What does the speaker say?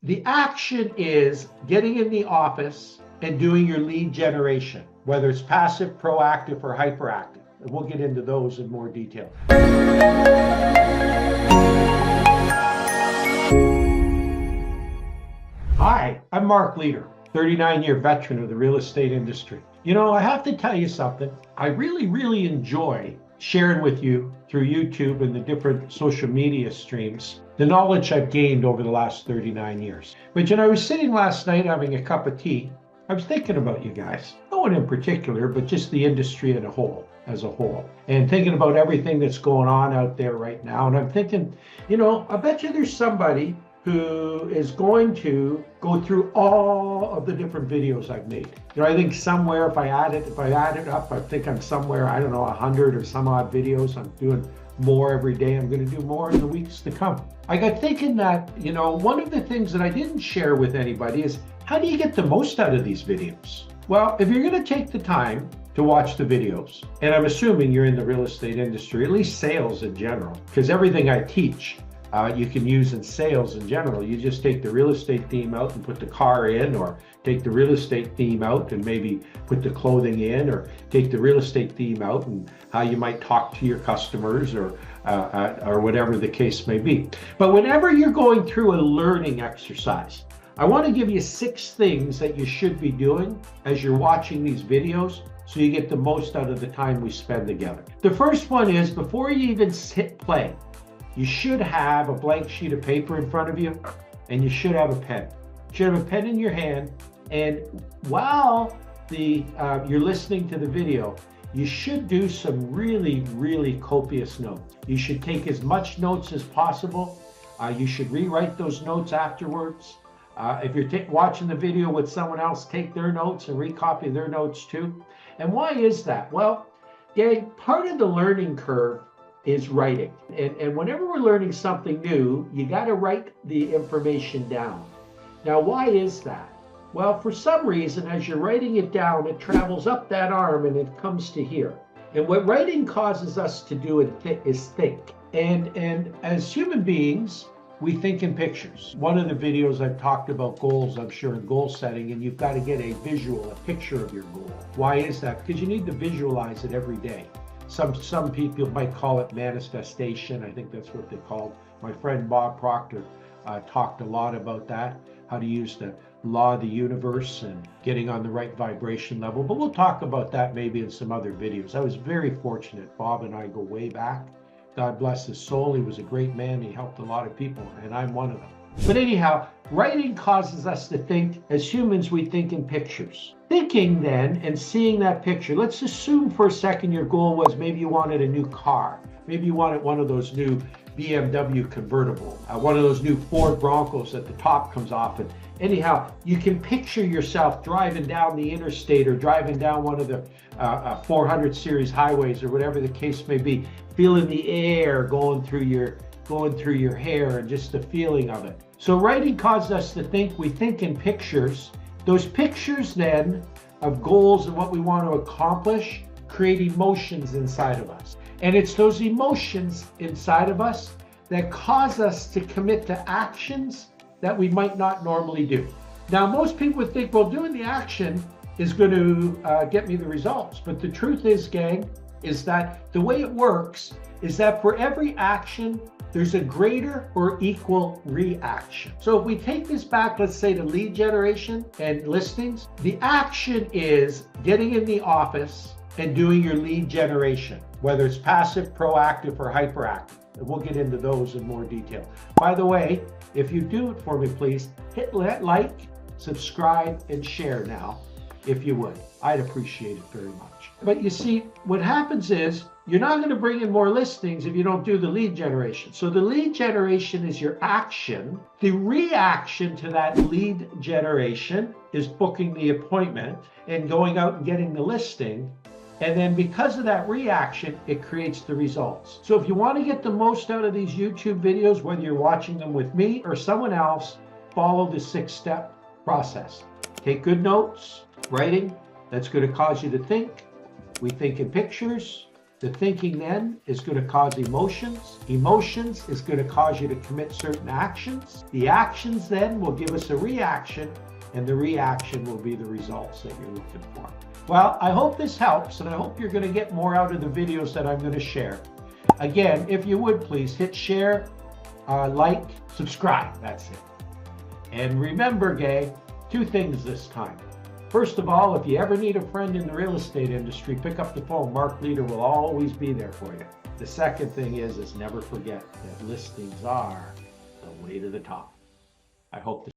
The action is getting in the office and doing your lead generation, whether it's passive, proactive, or hyperactive. And we'll get into those in more detail. Hi, I'm Mark Leader, 39-year veteran of the real estate industry. You know, I have to tell you something. I really enjoy sharing with you through YouTube and the different social media streams the knowledge I've gained over the last 39 years. But you know, I was sitting last night having a cup of tea. I was thinking about you guys, no one in particular, but just the industry as a whole, and thinking about everything that's going on out there right now. And I'm thinking, you know, I bet you there's somebody who is going to go through all of the different videos I've made. You know, I think somewhere, if I add it up, I think I'm somewhere, I don't know, 100 or some odd videos. I'm doing more every day. I'm going to do more in the weeks to come. I got thinking that, you know, one of the things that I didn't share with anybody is, how do you get the most out of these videos? Well, if you're going to take the time to watch the videos, and I'm assuming you're in the real estate industry, at least sales in general, because everything I teach, you can use in sales in general. You just take the real estate theme out and put the car in, or take the real estate theme out and maybe put the clothing in, or take the real estate theme out and how you might talk to your customers, or whatever the case may be. But whenever you're going through a learning exercise, I want to give you 6 things that you should be doing as you're watching these videos so you get the most out of the time we spend together. The first one is, before you even hit play, you should have a blank sheet of paper in front of you, and you should have a pen. You should have a pen in your hand, and while you're listening to the video, you should do some really copious notes. You should take as much notes as possible. You should rewrite those notes afterwards. If you're watching the video with someone else, take their notes and recopy their notes too. And why is that? Well, gang, part of the learning curve is writing. And whenever we're learning something new, you got to write the information down. Now, why is that? Well, for some reason, as you're writing it down, it travels up that arm and it comes to here. And what writing causes us to do is think. And as human beings, we think in pictures. One of the videos I've talked about goals, I'm sure, in goal setting, and you've got to get a visual, a picture of your goal. Why is that? Because you need to visualize it every day. Some people might call it manifestation. I think that's what they called. My friend Bob Proctor talked a lot about that, how to use the law of the universe and getting on the right vibration level. But we'll talk about that maybe in some other videos. I was very fortunate. Bob and I go way back. God bless his soul. He was a great man. He helped a lot of people, and I'm one of them. But anyhow, writing causes us to think. As humans, we think in pictures. Thinking then and seeing that picture, let's assume for a second your goal was maybe you wanted a new car. Maybe you wanted one of those new BMW convertible, one of those new Ford Broncos that the top comes off. And anyhow, you can picture yourself driving down the interstate or driving down one of the 400 series highways or whatever the case may be, feeling the air going through your hair and just the feeling of it. So writing causes us to think. We think in pictures. Those pictures then of goals and what we want to accomplish create emotions inside of us. And it's those emotions inside of us that cause us to commit to actions that we might not normally do. Now, most people would think, well, doing the action is going to get me the results. But the truth is, gang, is that the way it works is that for every action, there's a greater or equal reaction. So if we take this back, let's say to lead generation and listings, the action is getting in the office and doing your lead generation, whether it's passive, proactive, or hyperactive. And we'll get into those in more detail. By the way, if you do it for me, please hit like, subscribe, and share now, if you would. I'd appreciate it very much. But you see, what happens is you're not going to bring in more listings if you don't do the lead generation. So the lead generation is your action. The reaction to that lead generation is booking the appointment and going out and getting the listing. And then because of that reaction, it creates the results. So if you want to get the most out of these YouTube videos, whether you're watching them with me or someone else, follow the 6-step process. Take good notes, writing. That's going to cause you to think. We think in pictures. The thinking then is going to cause emotions. Emotions is going to cause you to commit certain actions. The actions then will give us a reaction, and the reaction will be the results that you're looking for. Well, I hope this helps, and I hope you're going to get more out of the videos that I'm going to share. Again, if you would please hit share, like, subscribe. That's it. And remember, gang, 2 things this time. First of all, if you ever need a friend in the real estate industry, pick up the phone. Mark Leader will always be there for you. The second thing is never forget that listings are the way to the top. I hope this